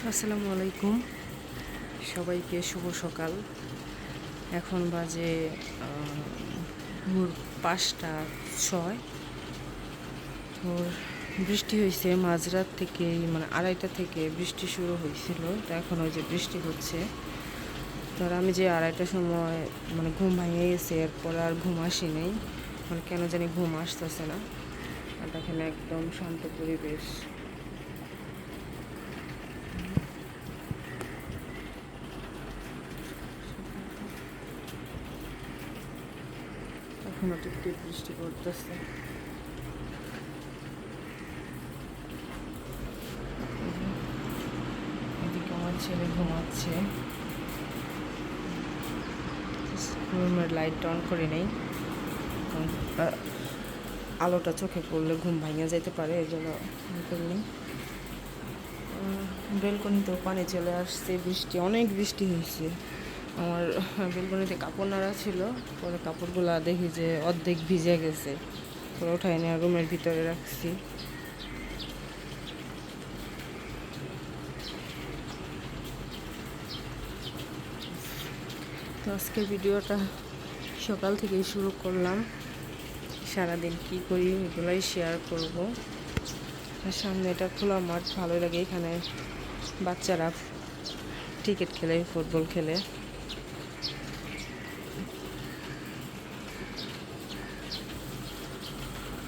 আসসালামু আলাইকুম, সবাইকে শুভ সকাল। এখন বাজে ভোর 5টা 6। তো বৃষ্টি হয়েছে মাঝরাত থেকে, মানে 2:30 থেকে বৃষ্টি শুরু হয়েছিল। তো এখন ওই যে বৃষ্টি হচ্ছে। তো আর আমি যে 2:30টার সময় মানে ঘুম ভেঙে গেছে, এরপর আর ঘুম আসি নেই, মানে কেন জানি ঘুম আসতেছে না। আর দেখেন একদম শান্ত পরিবেশ। এখনো টিপ টিপ বৃষ্টি পড়তেছে। এদিকে আমার ছেলে ঘুমাচ্ছে, রুমের লাইট অন করে নেই, কারণ আলোটা চোখে পড়লে ঘুম ভাঙিয়ে যেতে পারে, এই জন্য অন করে নেই। বেলকনিতেও পানি চলে আসছে, অনেক বৃষ্টি হয়েছে। আমার বেলকনিতে কাপড় নাড়া ছিল, পরে কাপড়গুলা দেখি যে অর্ধেক ভিজে গেছে, পরে ওঠাই নিয়ে রুমের ভিতরে রাখছি। তো আজকের ভিডিওটা সকাল থেকেই শুরু করলাম, সারাদিন কি করি এগুলাই শেয়ার করব। আর সামনে এটা খোলা মাঠ, ভালোই লাগে, এখানে বাচ্চারা ক্রিকেট খেলে, ফুটবল খেলে।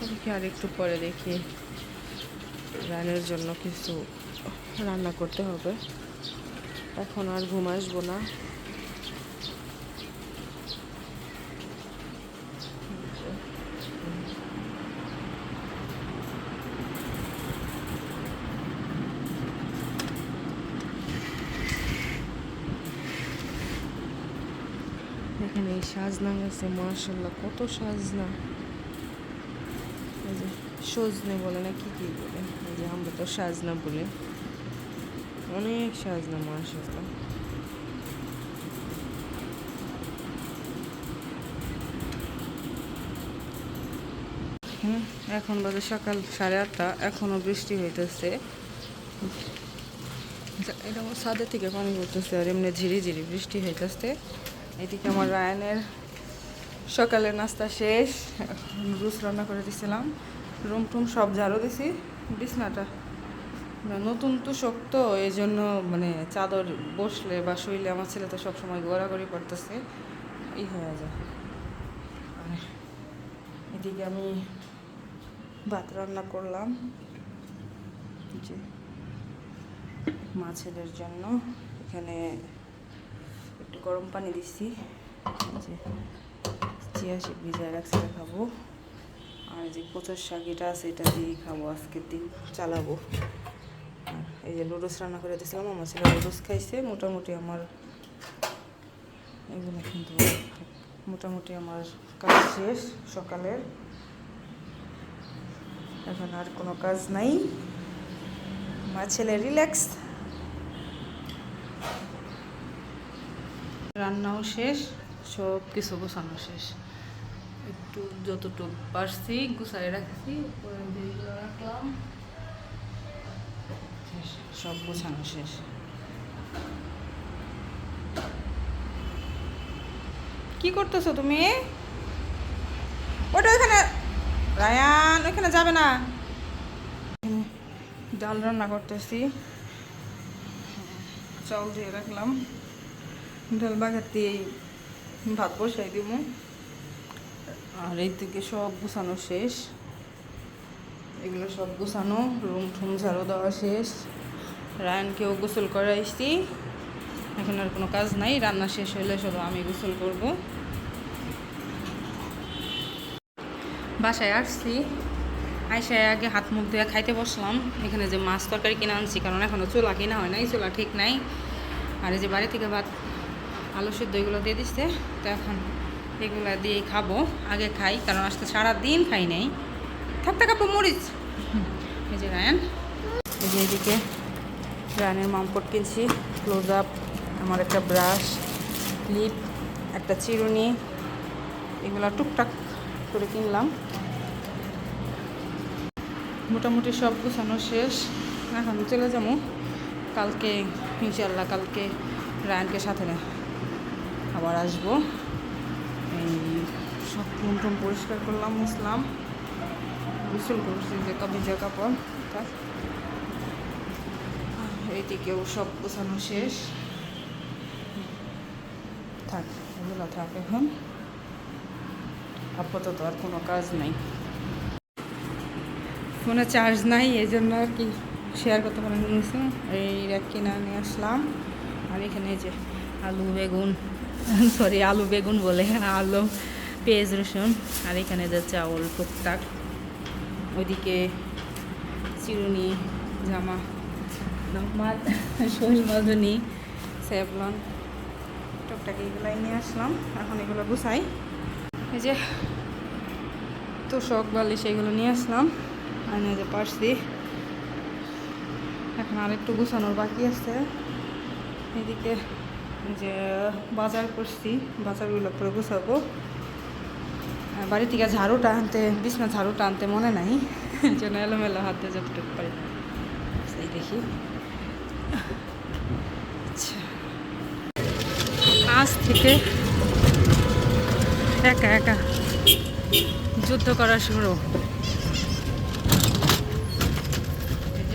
দেখি আর একটু পরে দেখি রানের জন্য কিছু রান্না করতে হবে। এখন আর ঘুম আসবো না। এখানে এই সাজনা গাছে মাশাআল্লাহ কত সাজনা, এই যে সজনে বলে না কি কি বলে, এই যে আমরা তো সাজনা বলে, অনেক সাজনা মাশাআল্লাহ। এখন বাজে সকাল 8:30, এখনো বৃষ্টি হইতেছে। এটা আমার ছাদের থেকে পানি পড়তেছে, আর এমনি ঝিরি ঝিরি বৃষ্টি হইতেছে। এদিকে আমার রায়ানের সকালের নাস্তা শেষ, রুস রান্না করে দিছিলাম, রুম টুম সব ঝাড়ু দিছি। বিছনাটা নতুন তো শক্ত, এই জন্য মানে চাদর বসলে বা শুইলে আমার ছেলে তো সবসময় গড়াগড়ি করতেছে, এই হয়ে যায়। আর এদিকে আমি ভাত রান্না করলাম যে মা ছেলের জন্য। এখানে একটু গরম পানি দিচ্ছি, যে চিয়া সিড ভিজায় রাখছি, খাবো। আর যে কচুর শাক এটা আছে, এটা দিয়েই খাবো, আজকের দিন চালাবো। আর এই যে লুডুস রান্না করে দিয়েছিলাম, আমার ছেলে লুডুস খাইছে। এগুলো কিন্তু মোটামুটি আমার কাজ শেষ সকালের। এখন আর কোনো কাজ নাই, আমার ছেলে রিল্যাক্স। রান্নাও শেষ, সব কিছু গোছানো শেষ। একটু যতটুকু পারছি গুছাই রাখছি, রাখলাম, সব গোছানো শেষ। কি করতেছো তুমি? ওটা ওখানে, রায়ান ওখানে যাবে না। ডাল রান্না করতেছি, চাউল দিয়ে রাখলাম, ডাল বাগার দিয়ে ভাত বসাই দিব। আর এই দিকে সব গুছানো শেষ, এগুলো সব গুছানো, রুম ঠুম ঝাড়ু দেওয়া শেষ, রায়ানকেও গোসল করাইছি। এখন আর কোনো কাজ নাই, রান্না শেষ হলে শুধু আমি গোসল করব। বাসায় আসছি, আইসায় আগে হাত মুখ দিয়ে খাইতে বসলাম। এখানে যে মাছ তরকারি কিনে আনছি, কারণ এখনও চুলা কিনা হয় নাই, চুলা ঠিক নাই। আর এই যে বাড়ি থেকে ভাত আলু সিদ্ধ এগুলো দিয়ে দিচ্ছে, তো এখন এগুলো দিয়েই খাবো। আগে খাই, কারণ আজকে সারাদিন খাই নাই। থাকতে কাপড় মরিচ। এই যে রায়ান, এই যে এদিকে রায়ানের মামপট কিনছি, ক্লোজ আপ, আমার একটা ব্রাশ, ক্লিপ, একটা চিরুনি, এগুলো টুকটাক করে কিনলাম। মোটামুটি সব গুছানো শেষ, এখন চলে যাবো কালকে ইনশাল্লাহ কালকে রায়ানকে সাথে আবার আসবো। এই সব রুম টুম পরিষ্কার করলাম, মুছলাম, গোসল করছি, যে ভিজা কাপড় তার এইদিকেও সব গোছানো শেষ। থাক, এগুলো থাক, এখন আপাতত আর কোনো কাজ নাই, ফোনে চার্জ নাই, এই জন্য আর কি শেয়ার করতে পারেন নিয়েছি। এই র্যাক কিনে নিয়ে আসলাম। আর এখানে যে আলু বেগুন সরি আলু বেগুন বলে আলু পেঁয়াজ রসুন, আর এখানে যে চাউল টুকটাক, ওইদিকে চিরুনি, জামা, নকমাল, শৈল মধুনি, স্যাভলন টুকটাক এগুলাই নিয়ে আসলাম। এখন এগুলো গুছাই। এই যে তোষক বালিশ এগুলো নিয়ে আসলাম, আর যে পারছি। এখন আরেকটু গুছানোর বাকি আছে। এদিকে যে বাজার করছি, বাজারগুলো করে গুছাবো। বাড়ি থেকে ঝাড়ুটা আনতে, বিছনা ঝাড়ুটা আনতে মনে নাই, যেন এলোমেলো হাতে যতটুকু পারি সেই দেখি। আচ্ছা, আজ থেকে একা একা যুদ্ধ করা শুরু।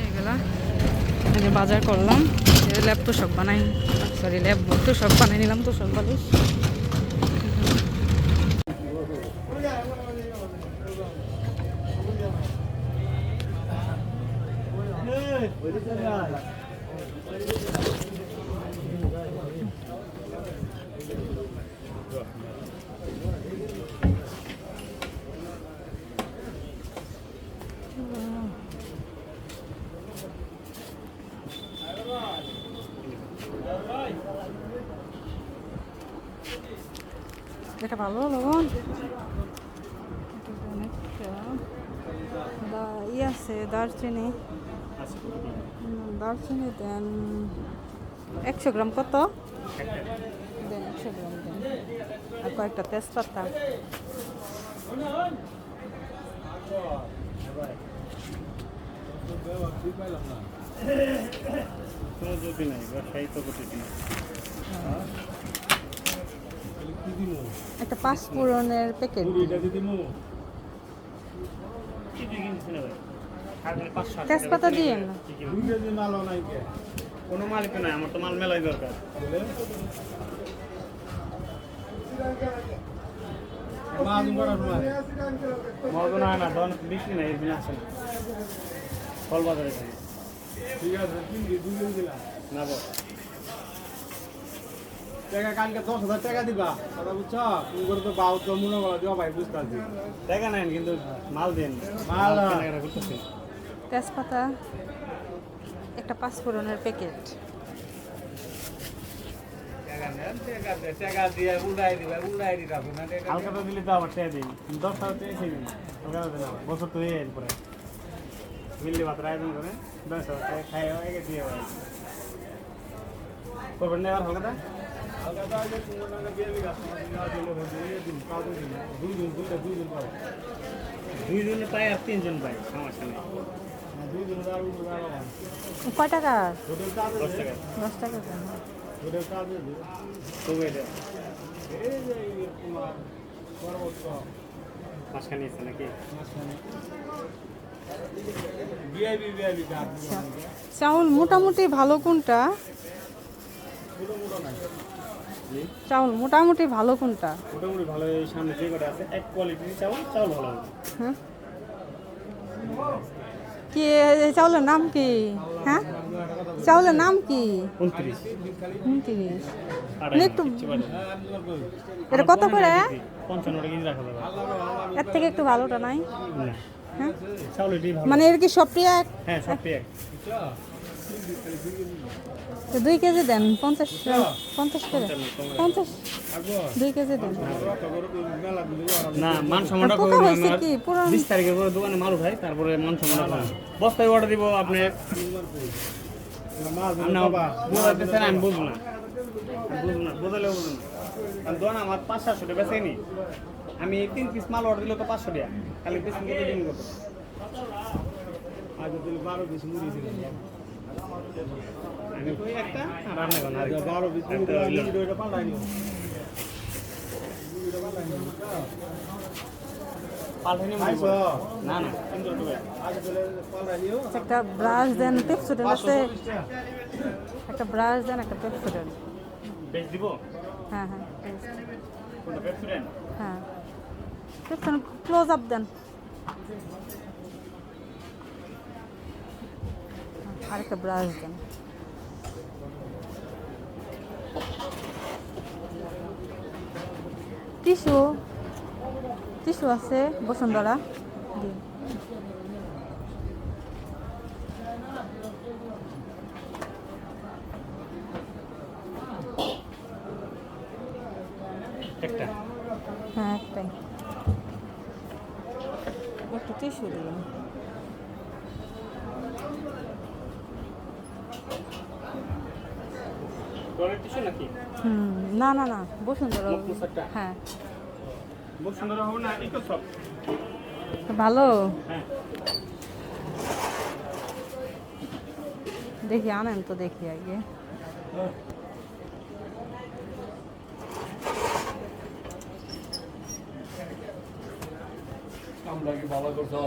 এগুলা বাজার করলাম, ল্যাপ তোষক বানাই, সরি ল্যাপ তোষক বানাই নিলাম, তোষক বালিশ। এটা ভালো লবণ, ই আছে দারচিনি, দারচিনি দেন 100 গ্রাম। কত দেন? 100 গ্রাম দেন। আর কয়েকটা তেজপাতা। একটা পাঁচফোড়নের প্যাকেট। তেজপাতা দিয়ে না কোনো মালিক নাই, আমার তো মাল মেলাই দরকার। মজা না ধন বিক্রি নাই, এর আছে না ফল বাজারে। ঠিক আছে, না টাকা কালকে 10,000 টাকা দিবা, কথা বুঝছো? তুমি করে তো বাউ তো মনে করো দিবা ভাই, বুঝতে পারছি। টাকা নেন কিন্তু মাল দেন, মাল কেনাকাটা করতেছি। তেজপাতা, একটা পাঁচফোড়নের প্যাকেট। হালকাটা দিলে তো আবার টাকা দিন, 10,000 টাকা দিন, হালকাটা দিন আবার বছর তো এর পরে মিললে ভাতের আয়োজন করে 10,000 টাকা খাই আগে দিয়ে করবেন না। আর হালকাটা দুইজনে পাই আর তিনজন পাই, সমস্যা নেই। কয় টাকা? 10 টাকা। 10 টাকা। মাঝখানে এসে নাকি চাউল মোটামুটি ভালো কোনটা? চাউল মোটামুটি ভালো কোনটা? মোটামুটি ভালো, এই সামনে যে কটা আছে এক কোয়ালিটির চাউল, চাউল ভালো হবে। হ্যাঁ, কি চাউলের নাম কি? হ্যাঁ, চাউলের নাম কি? 29 একটু এটা কত করে? 55 টাকা কেজি রাখা যাবে। এর থেকে একটু ভালোটা নাই? না, হ্যাঁ, চাউল এটাই ভালো। মানে এর কি সবটি এক? হ্যাঁ, সবটি এক। 2 কেজি দেন, 50 করে 50, 2 কেজি দেন। না, মান সম্মানটা পোকা করবেন। হয়েছে আমার কি পুরো? 20 তারিখের পরে দোকানে মাল উঠাই, তারপরে মান সম্মানটা করবেন। বস্তায় অর্ডার দিব আপনি, বুঝাইতেছেন আমি বুঝবো না, বোঝালেও বুঝুন না। কারণ দোকান আমার 500-700 টাকা বেচেনি, আমি 3 পিস মাল অর্ডার দিলে তো 500 টাকা, খালি পিস দিন কত? আজ দিলে 12 পিস মুড়ি দিলেন, আমি কই একটা আর রান্না করুন আর 12 20 ভিডিওটা পাল্টাই নিও পাল্টাই নিও না না কিন্তু আগে চলে পাল্টাই নিও একটা ব্রাশ দেন পেপসোডেন্ট আছে একটা ব্রাশ দেন একটা পেপসোডেন্ট বেচ দিব হ্যাঁ হ্যাঁ কোনটা পেপসুডেন্ট হ্যাঁ পেপসোডেন্ট ক্লোজ আপ দেন আরেকটা ব্রাশ দেন টিস্যু টিস্যু আছে বসুন্ধরা দিন একটা হ্যাঁ একটাই একটু টিস্যু দিন টয়লেট টিস্যু নাকি না না না বসুন্ধরা মকবুস একটা? হ্যাঁ বহুত সুন্দর হবে না একটু সব ভালো হ্যাঁ দেখি আনেন তো দেখি আগে আমরা কি ভালো করছো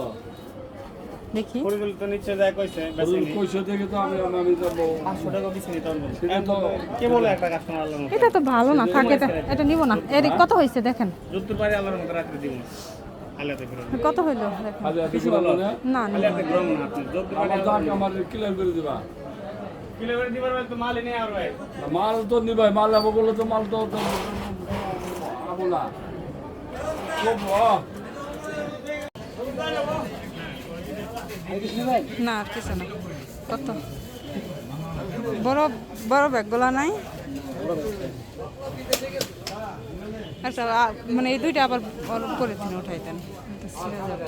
দেখি পরিদল তো নিচে যায় কইছে বেশি কইছো দেখে তো আমি যাবো 500 টাকা দিছি নি তোর সেটা তো কে বলে একটা কাস্টমার আল্লাহর মতো এটা তো ভালো না থাকে এটা নিব না এর কত হয়েছে দেখেন যুদ্ধের বাড়ি আল্লাহর মতো রাত্রে দিব আল্লাহতে ফিরো কত হইলো দেখেন খালি এত কিছু করে ভালো মানে না আল্লাহতে গ্রহণ না আপনি যুদ্ধের বাড়ি আমার দাগ আমার ক্লিয়ার করে দিবা কিলো করে দিবার তো মালই নেই আর ভাই মাল তো নিবাই মাল যাবো বলে তো মাল তো আবো না খুব না আর কিছু না কত বড় বড় ব্যাগগুলা নাই আচ্ছা মানে এই দুইটা আবার করে দিন উঠাইতেন ছিঁড়ে যাবে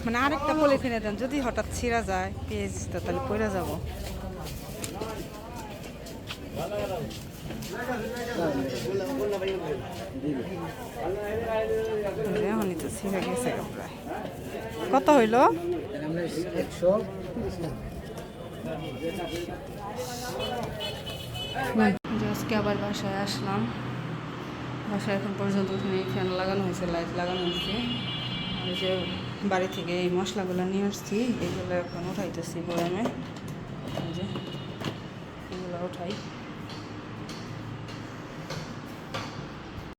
মানে আরেকটা পলিথিনে দেন যদি হঠাৎ ছিঁড়া যায় পেঁয়াজ তো তাহলে পড়ে যাব এখনই তো ছিঁড়ে গেছে প্রায় কত হইল আজকে আবার বাসায় আসলাম বাসায় এখন পর্যন্ত ফ্যান লাগানো হয়েছে লাইট লাগানো হয়েছে ওই যে বাড়ি থেকে এই মশলাগুলো নিয়ে আসছি এইগুলো এখন উঠাইতেছি বয়ামে এই যে এগুলো উঠাই